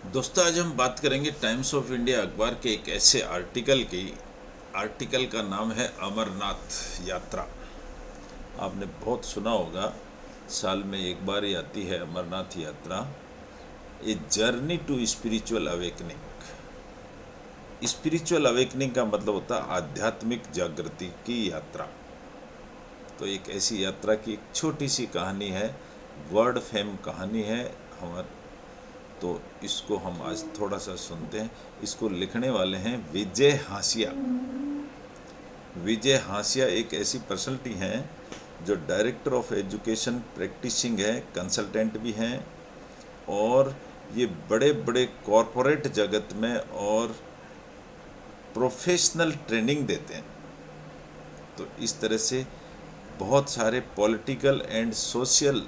दोस्तों, आज हम बात करेंगे टाइम्स ऑफ इंडिया अखबार के एक ऐसे आर्टिकल का नाम है अमरनाथ यात्रा। आपने बहुत सुना होगा, साल में एक बार ही आती है अमरनाथ यात्रा। A journey to spiritual awakening. Spiritual awakening का मतलब होता है आध्यात्मिक जागृति की यात्रा। तो एक ऐसी यात्रा की एक छोटी सी कहानी है, वर्ड फेम कहानी है हमारे। तो इसको हम आज थोड़ा सा सुनते हैं। इसको लिखने वाले हैं विजय हासिया। विजय हासिया एक ऐसी पर्सनलिटी हैं जो डायरेक्टर ऑफ एजुकेशन प्रैक्टिसिंग है, कंसल्टेंट भी हैं, और ये बड़े बड़े कॉरपोरेट जगत में और प्रोफेशनल ट्रेनिंग देते हैं। तो इस तरह से बहुत सारे पॉलिटिकल एंड सोशल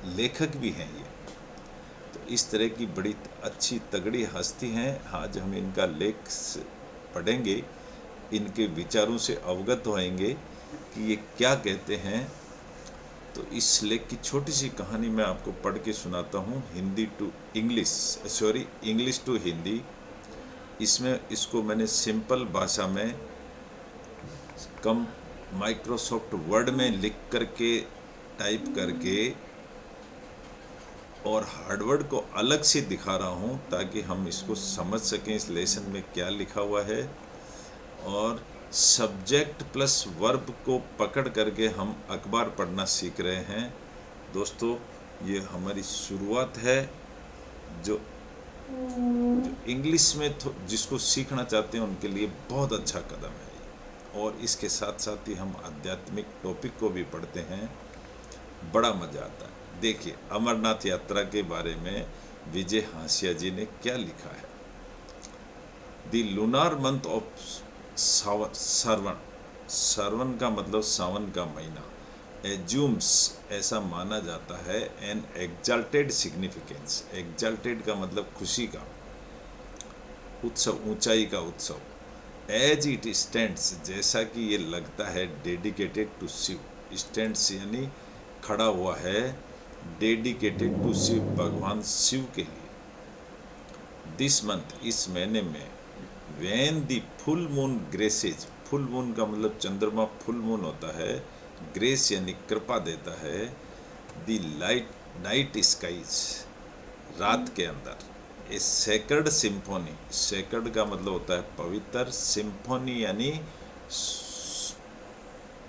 लेखक भी हैं ये। तो इस तरह की बड़ी अच्छी तगड़ी हस्ती हैं। आज हम इनका लेख पढ़ेंगे, इनके विचारों से अवगत होएंगे कि ये क्या कहते हैं। तो इस लेख की छोटी सी कहानी मैं आपको पढ़ के सुनाता हूँ, Hindi to English, sorry English to Hindi. इसमें इसको मैंने सिंपल भाषा में कम माइक्रोसॉफ्ट वर्ड में लिख करके, टाइप करके, और हार्डवर्ड को अलग से दिखा रहा हूँ ताकि हम इसको समझ सकें इस लेसन में क्या लिखा हुआ है। और सब्जेक्ट प्लस वर्ब को पकड़ करके हम अखबार पढ़ना सीख रहे हैं। दोस्तों, ये हमारी शुरुआत है। जो इंग्लिश में जिसको सीखना चाहते हैं उनके लिए बहुत अच्छा कदम है ये। और इसके साथ साथ ही हम आध्यात्मिक टॉपिक को भी पढ़ते हैं, बड़ा मज़ा आता है। देखिए अमरनाथ यात्रा के बारे में विजय हासिया जी ने क्या लिखा है। द लूनार मंथ ऑफ सावन, सावन का मतलब सावन का महीना, एज्यूम्स ऐसा माना जाता है, एन एग्जाल्टेड सिग्निफिकेंस। एग्जाल्टेड का मतलब खुशी का उत्सव, ऊंचाई का उत्सव। एज इट स्टैंड्स, जैसा कि ये लगता है, डेडिकेटेड टू शिव। स्टैंड्स यानी खड़ा हुआ है, डेडिकेटेड टू शिव, भगवान शिव के लिए। दिस मंथ, इस महीने में, when the full moon graces, full moon का मतलब चंद्रमा फुल मून होता है, ग्रेस यानी कृपा देता है, दी लाइट नाइट स्काइज, रात के अंदर, ए सेकर्ड सिम्फोनी, सेकर्ड का मतलब होता है पवित्र, सिम्फोनी यानी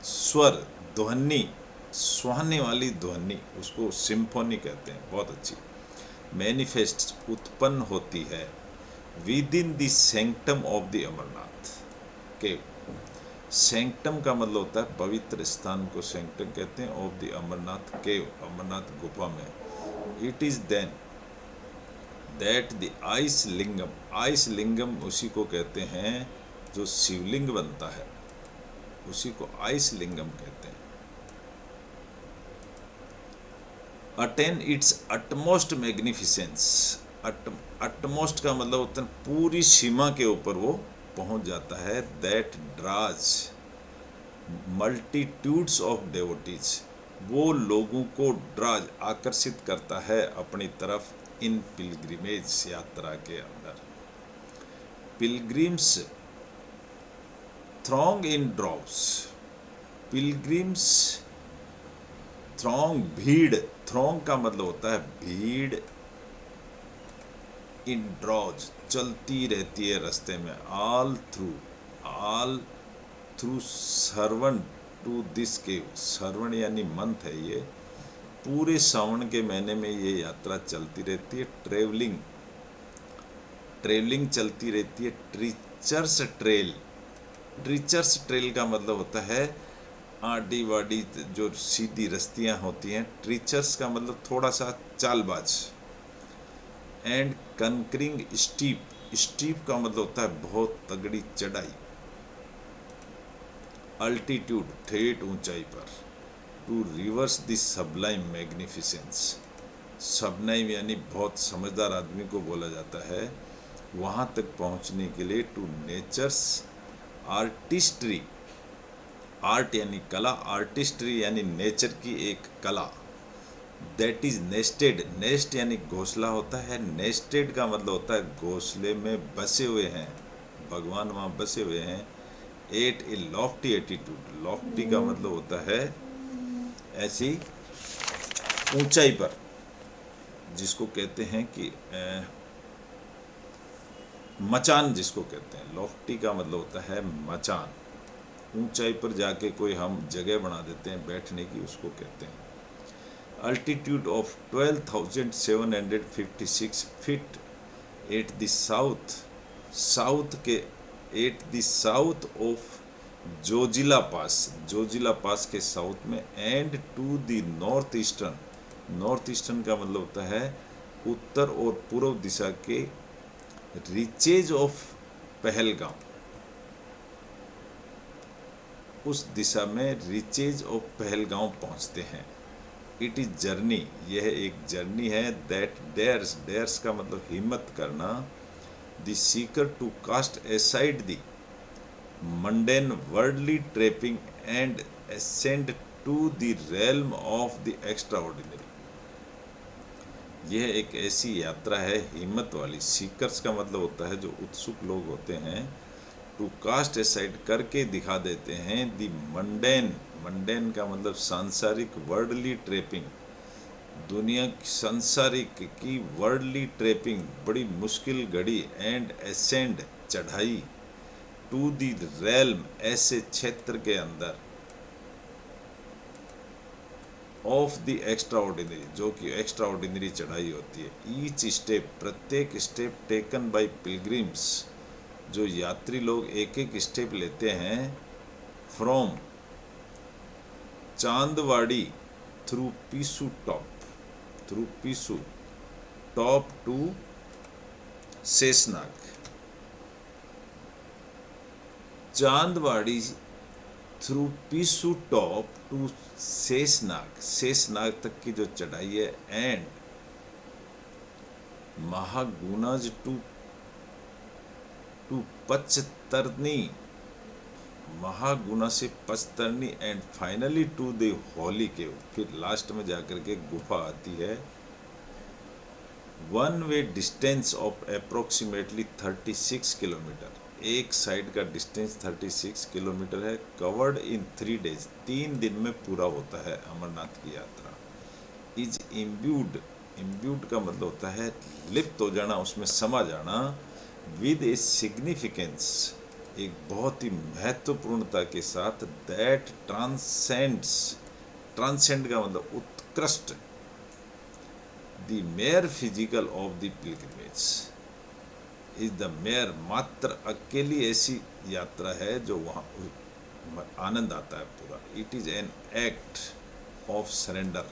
स्वर, ध्वनि, सुहाने वाली ध्वनि, उसको सिम्फोनी कहते हैं। बहुत अच्छी। मैनिफेस्ट, उत्पन्न होती है, within the sanctum of the Amarnath के। सेंक्टम का मतलब होता है पवित्र स्थान को सेंक्टम कहते हैं, of the Amarnath cave, Amarnath गुफा में। It is then that the ice lingam, ice lingam उसी को कहते हैं जो शिवलिंग बनता है, उसी को आइस लिंगम कहते हैं। Attain it's utmost magnificence, utmost का मतलब होता है पूरी सीमा के ऊपर वो पहुंच जाता है। दैट ड्राज मल्टीट्यूड्स ऑफ डेवोटीज, वो लोगों को ड्राज आकर्षित करता है अपनी तरफ, इन पिलग्रिमेज यात्रा के अंदर। पिलग्रिम्स थ्रॉन्ग इन ड्रॉप्स, पिलग्रिम्स थ्रॉन्ग भीड़, थ्रॉन्ग का मतलब होता है भीड़, इन ड्रॉज चलती रहती है रास्ते में, all through Shravan to this cave, Shravan यानी मंथ है ये, पूरे सावन के महीने में ये यात्रा चलती रहती है। ट्रेवलिंग, ट्रेवलिंग चलती रहती है। ट्रीचर्स ट्रेल, ट्रीचर्स ट्रेल का मतलब होता है आड़ी वाड़ी जो सीधी रस्तियाँ होती हैं। ट्रीचर्स का मतलब थोड़ा सा Chaalbaaz. And concurring steep, steep का मतलब होता है बहुत तगड़ी चढ़ाई। अल्टीट्यूड, ठेठ ऊंचाई पर। To reverse the sublime magnificence, sublime यानी बहुत समझदार आदमी को बोला जाता है, वहाँ तक पहुँचने के लिए। टू नेचर्स आर्टिस्ट्री, आर्ट यानी कला, आर्टिस्ट्री यानी नेचर की एक कला, दैट इज नेस्टेड, नेस्ट यानी घोंसला होता है, नेस्टेड का मतलब होता है घोंसले में बसे हुए हैं, भगवान वहाँ बसे हुए हैं। एट ए लॉफ्टी एटीट्यूड, लॉफ्टी का मतलब होता है ऐसी ऊंचाई पर, जिसको कहते हैं कि मचान जिसको कहते हैं, लॉफ्टी का मतलब होता है मचान, ऊंचाई पर जाके कोई हम जगह बना देते हैं बैठने की, उसको कहते हैं। Altitude of 12,756 feet at the south, south के at the south of Zojila pass, Zojila pass के साउथ में, and to the north eastern, north eastern का मतलब होता है उत्तर और पूर्व दिशा के रीचेज ऑफ पहलगाम, उस दिशा में रीचेज ऑफ पहलगाम पहुंचते हैं। इट इज जर्नी, यह एक जर्नी है। दैट डेयर्स, डेयर्स का मतलब हिम्मत करना, the seeker to cast aside the mundane worldly trapping and ascend to the realm of the extraordinary. यह एक ऐसी यात्रा है हिम्मत वाली, सीकर्स का मतलब होता है जो उत्सुक लोग होते हैं, टू कास्ट एसाइड करके दिखा देते हैं, दी मंडेन, मंडेन का मतलब सांसारिक, वर्ल्डली ट्रेपिंग, दुनिया की सांसारिक की वर्ल्डली ट्रेपिंग, बड़ी मुश्किल घड़ी, एंड एसेंड चढ़ाई, टू दी रेल्म ऐसे क्षेत्र के अंदर, ऑफ द एक्स्ट्रा ऑर्डिनरी जो कि एक्स्ट्रा ऑर्डिनरी चढ़ाई होती है। ईच स्टेप, प्रत्येक स्टेप टेकन बाय पिलग्रिम्स, जो यात्री लोग एक एक स्टेप लेते हैं, from Chandanwari through Pissu top, through Pissu top to Sheshnag, Chandanwari through Pissu top to Sheshnag, Sheshnag तक की जो चढ़ाई है, एंड महागुनाज टू पचतरनी, महागुना से Panchtarni, and finally to the holy cave, फिर लास्ट में जाकर के गुफा आती है। One way distance of approximately 36 kilometre, एक साइड का डिस्टेंस 36 किलोमीटर है। कवर्ड इन 3 days, 3 दिन में पूरा होता है अमरनाथ की यात्रा। इज इम्ब्यूड, इम्ब्यूड का मतलब होता है लिप्त हो जाना, उसमें समा जाना, विद ए सिग्निफिकेंस, एक बहुत ही महत्वपूर्णता के साथ, दैट ट्रांसेंड्स, ट्रांसेंड का मतलब उत्कृष्ट, the mayor physical of the pilgrimage, is the mayor, मात्र अकेली ऐसी यात्रा है जो वहाँ आनंद आता है पूरा। It is an act of surrender,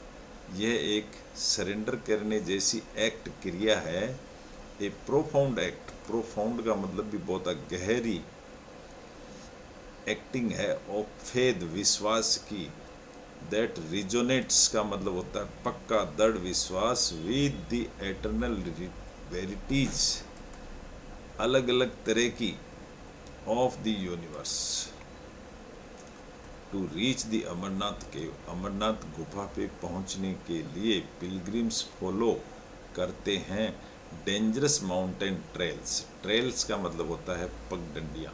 यह एक सरेंडर करने जैसी एक्ट, क्रिया है। ए प्रोफाउंड एक्ट, प्रोफाउंड का मतलब भी बहुत गहरी एक्टिंग है, ऑफ फेथ, विश्वास की, दैट रिजोनेट्स का मतलब होता है पक्का दृढ़ विश्वास, विद द एटर्नल वेरिटीज, अलग अलग तरह की, of the universe. To reach the Amarnath cave, Amarnath गुफा पे पहुंचने के लिए पिलग्रिम्स फॉलो करते हैं डेंजरस माउंटेन ट्रेल्स, ट्रेल्स का मतलब होता है पगडंडियां,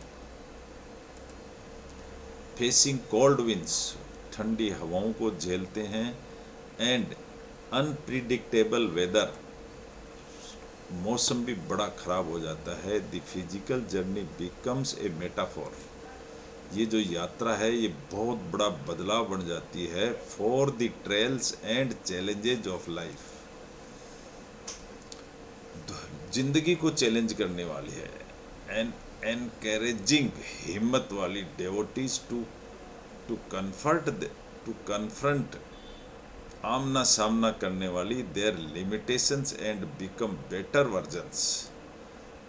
फेसिंग कोल्ड विंड्स, ठंडी हवाओं को झेलते हैं, एंड अनप्रिडिक्टेबल वेदर, मौसम भी बड़ा खराब हो जाता है। The physical journey becomes a metaphor, ये जो यात्रा है ये बहुत बड़ा बदलाव बन जाती है, for the trails and challenges of life, जिंदगी को चैलेंज करने वाली है, एंड एनकरेजिंग, हिम्मत वाली, डेवोटीज टू कन्फ्रंट, आमना सामना करने वाली, there limitations and become better versions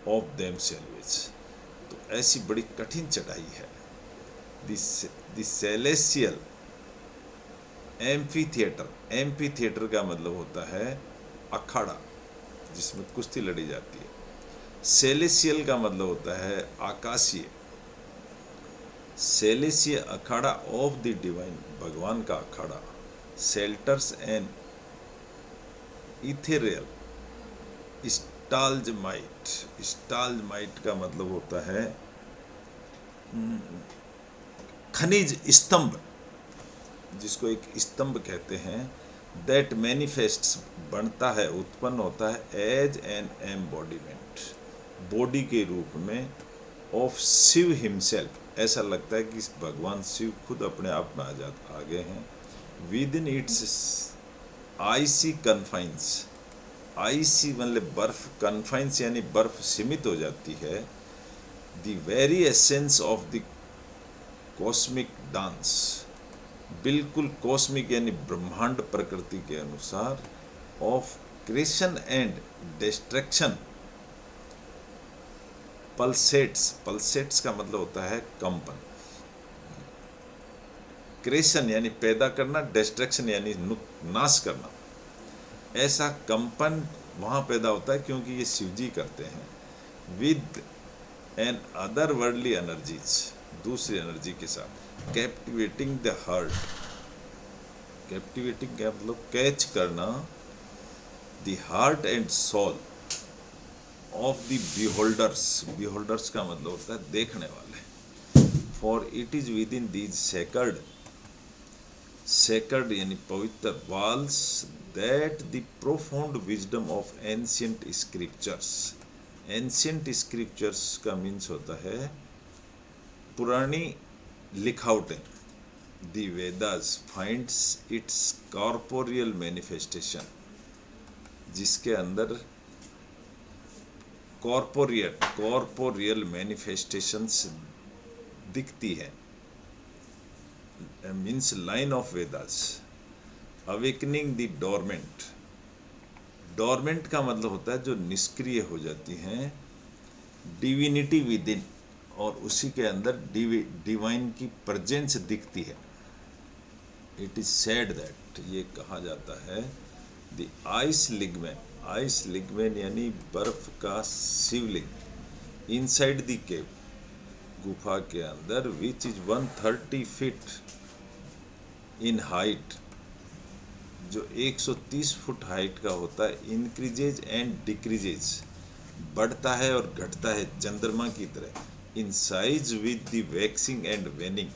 of themselves. तो ऐसी बड़ी कठिन चढ़ाई है। The celestial amphi theatre, amphi theatre का मतलब होता है अखाड़ा जिसमें कुश्ती लड़ी जाती है। सेलेसियल का मतलब होता है आकाशीय, सेलेसिय अखाड़ा ऑफ द डिवाइन, भगवान का अखाड़ा, शेल्टर्स एंड इथेरियल, स्टालजमाइट। स्टालजमाइट का मतलब होता है खनिज स्तंभ, जिसको एक स्तंभ कहते हैं। दैट मैनिफेस्ट्स, बनता है, उत्पन्न होता है एज एन एम्बॉडीमेंट, बॉडी के रूप में, ऑफ शिव हिमसेल्फ। ऐसा लगता है कि भगवान शिव खुद अपने आप में आ गए हैं। With in its IC confines, IC मतलब बर्फ, कन्फाइंस यानी बर्फ सीमित हो जाती है। The very essence of the cosmic dance, बिल्कुल कॉस्मिक यानी ब्रह्मांड प्रकृति के अनुसार, of creation and destruction, pulsates. Pulsates का मतलब होता है कंपन। क्रिएशन यानी पैदा करना, डिस्ट्रक्शन यानी नाश करना। ऐसा कंपन वहाँ पैदा होता है क्योंकि ये शिव जी करते हैं। With an otherworldly energies, दूसरी एनर्जी के साथ। कैप्टिवेटिंग द हार्ट, कैप्टिवेटिंग क्या मतलब कैच करना, the heart and soul of the beholders. Beholders का मतलब होता है देखने वाले। For it is within these sacred, sacred यानी पवित्र, walls, that the profound wisdom of ancient scriptures. Ancient scriptures का मीन्स होता है पुरानी लिखावटें। The Vedas finds its corporeal manifestation, जिसके अंदर कॉर्पोरियल मैनिफेस्टेशंस दिखती है। Means line of Vedas. Awakening the dormant, dormant का मतलब होता है जो निष्क्रिय हो जाती हैं। डिविनिटी विद इन, और उसी के अंदर डिवाइन की प्रेजेंस दिखती है। इट इज सेड दैट, ये कहा जाता है, द आइस लिगमेन, आइस लिगमेन यानी बर्फ का शिवलिंग, इनसाइड द केव, गुफा के अंदर, which is 130 feet in height, जो 130 फुट हाइट का होता है। इंक्रीजेज एंड डिक्रीजेज, बढ़ता है और घटता है चंद्रमा की तरह। In size with the waxing and वेनिंग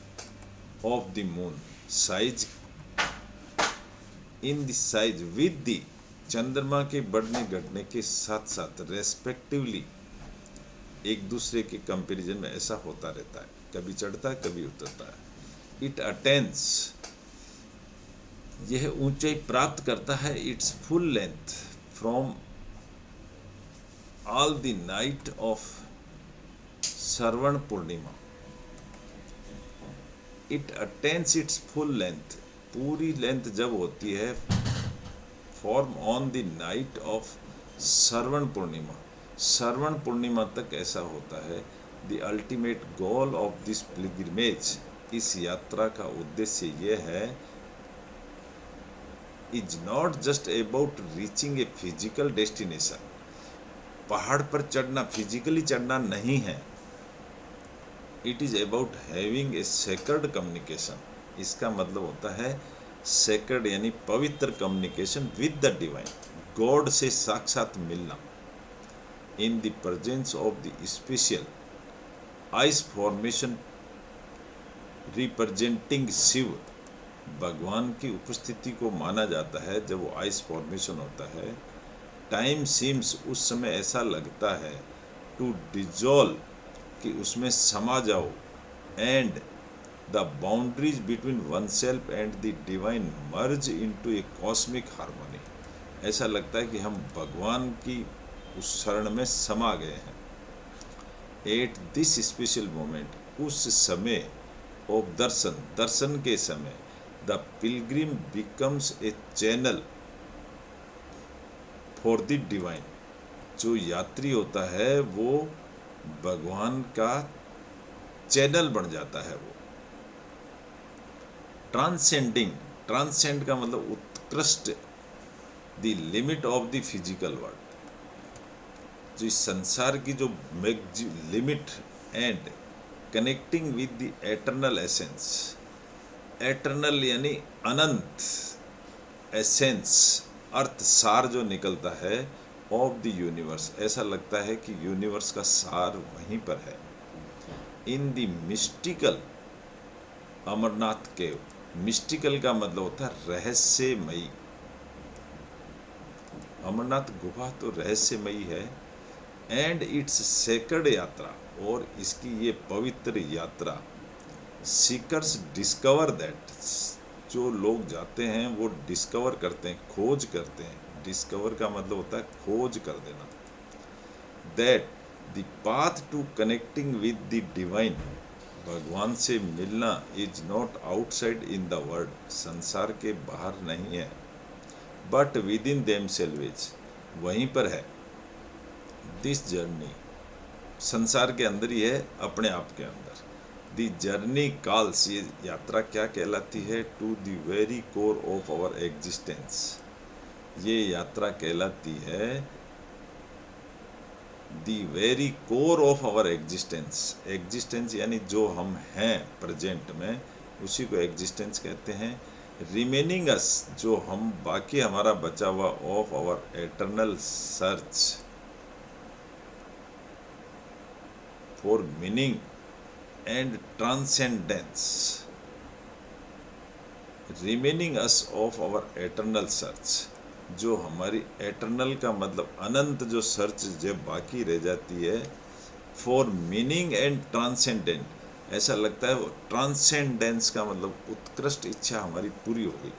of the moon, size in the size with the, चंद्रमा के बढ़ने घटने के साथ साथ रेस्पेक्टिवली, एक दूसरे के कंपैरिजन में ऐसा होता रहता है, कभी चढ़ता है कभी उतरता है। इट अटेन्स, यह ऊंचाई प्राप्त करता है, its full length from all the night of Shravan Purnima. It attains its full length, पूरी लेंथ जब होती है, from on the night of Shravan Purnima, Shravan Purnima तक ऐसा होता है। The ultimate goal of this pilgrimage, इस यात्रा का उद्देश्य यह है, is not just about reaching a physical destination, पहाड़ पर चढ़ना, फिजिकली चढ़ना नहीं है। It is about having a sacred communication, इसका मतलब होता है सेक्रेड यानी पवित्र communication with the divine, god से साक्षात मिलना। In the presence of the special ice formation representing Shiv, भगवान की उपस्थिति को माना जाता है जब वो आइस फॉर्मेशन होता है। टाइम सीम्स, उस समय ऐसा लगता है, टू डिजॉल्व, कि उसमें समा जाओ, and the boundaries between one self and the divine merge into a cosmic harmony. ऐसा लगता है कि हम भगवान की उस शरण में समा गए हैं। एट दिस स्पेशल मोमेंट, उस समय ऑफ दर्शन, दर्शन के समय, the Pilgrim becomes a channel for the divine, जो यात्री होता है वो भगवान का चैनल बन जाता है। वो ट्रांसेंडिंग, ट्रांसेंड का मतलब उत्कृष्ट, the limit of the physical world, जो इस संसार की जो limit, and connecting with the eternal essence. Eternal यानी अनंत, एसेंस अर्थ सार जो निकलता है ऑफ द यूनिवर्स, ऐसा लगता है कि यूनिवर्स का सार वहीं पर है। In the mystical Amarnath cave, mystical का मतलब होता है रहस्यमयी। अमरनाथ गुफा तो रहस्यमयी है। एंड इट्स सेक्रेड यात्रा, और इसकी ये पवित्र यात्रा, सीकर्स डिस्कवर दैट, जो लोग जाते हैं वो डिस्कवर करते हैं, खोज करते हैं। डिस्कवर का मतलब होता है खोज कर देना। That the path to connecting with the divine, भगवान से मिलना, is not outside in the world, संसार के बाहर नहीं है, but within themselves, वहीं पर है। दिस जर्नी, संसार के अंदर ही है, अपने आप के अंदर। दी जर्नी कॉल्स, ये यात्रा क्या कहलाती है, to the very core of our existence, ये यात्रा कहलाती है the very core of our existence. Existence यानी जो हम हैं प्रेजेंट में, उसी को एग्जिस्टेंस कहते हैं। रिमेनिंग अस, जो हम बाकी हमारा बचा हुआ, of our eternal search for meaning and transcendence. Reminding us of our eternal search, जो हमारी एटर्नल का मतलब अनंत जो सर्च जब बाकी रह जाती है, फॉर मीनिंग एंड ट्रांसेंडेंट, ऐसा लगता है वो ट्रांसेंडेंस का मतलब उत्कृष्ट इच्छा हमारी पूरी हो गई।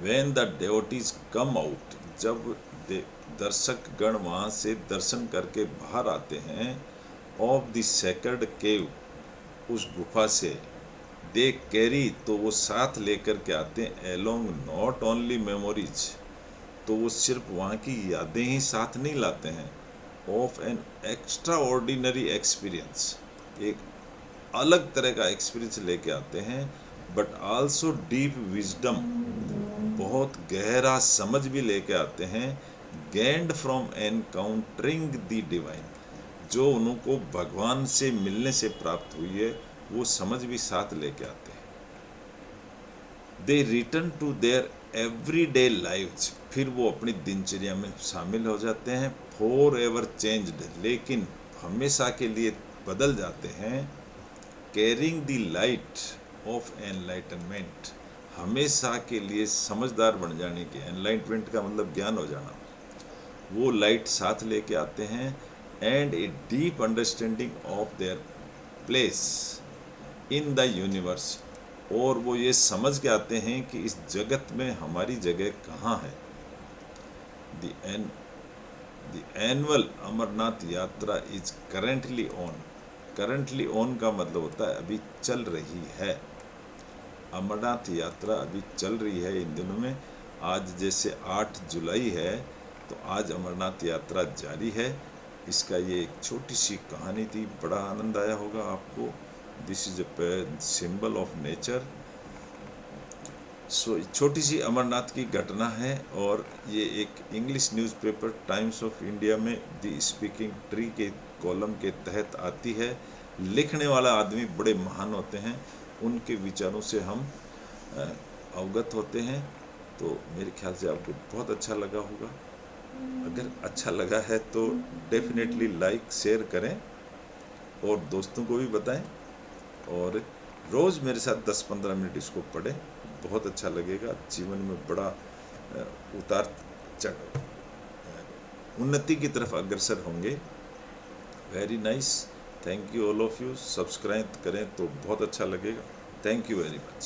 When the devotees come out, जब दर्शक गण वहाँ से दर्शन करके बाहर आते हैं, ऑफ द सेक्रेड केव, उस गुफा से, दे कैरी, तो वो साथ लेकर के आते हैं, एलोंग नॉट ओनली मेमोरीज, तो वो सिर्फ वहाँ की यादें ही साथ नहीं लाते हैं, of an extra ordinary experience, एक अलग तरह का एक्सपीरियंस लेके आते हैं, बट आल्सो डीप विजडम, बहुत गहरा समझ भी लेके आते हैं, gained from encountering the divine, जो उनको भगवान से मिलने से प्राप्त हुई है, वो समझ भी साथ लेके आते हैं। They return to their everyday lives, फिर वो अपनी दिनचर्या में शामिल हो जाते हैं, फॉर एवर चेंज्ड, लेकिन हमेशा के लिए बदल जाते हैं, carrying the light of enlightenment, हमेशा के लिए समझदार बन जाने के, एनलाइटमेंट का मतलब ज्ञान हो जाना, वो लाइट साथ लेके आते हैं, and a deep understanding of their place in the universe, और वो ये समझ के आते हैं कि इस जगत में हमारी जगह कहाँ है। द एनुअल अमरनाथ यात्रा is currently on, currently on का मतलब होता है अभी चल रही है। अमरनाथ यात्रा अभी चल रही है इन दिनों में। आज जैसे 8 जुलाई है, तो आज अमरनाथ यात्रा जारी है। इसका ये एक छोटी सी कहानी थी, बड़ा आनंद आया होगा आपको। This is a symbol of nature. So छोटी सी अमरनाथ की घटना है, और ये एक English newspaper Times of India में द स्पीकिंग ट्री के कॉलम के तहत आती है। लिखने वाला आदमी बड़े महान होते हैं, उनके विचारों से हम अवगत होते हैं। तो मेरे ख्याल से आपको बहुत अच्छा लगा होगा। अगर अच्छा लगा है तो डेफिनेटली लाइक शेयर करें और दोस्तों को भी बताएं, और रोज़ मेरे साथ 10-15 मिनट इसको पढ़ें, बहुत अच्छा लगेगा। जीवन में बड़ा उतार चढ़, उन्नति की तरफ अग्रसर होंगे। Very nice, thank you all of you. Subscribe करें तो बहुत अच्छा लगेगा। Thank you very much.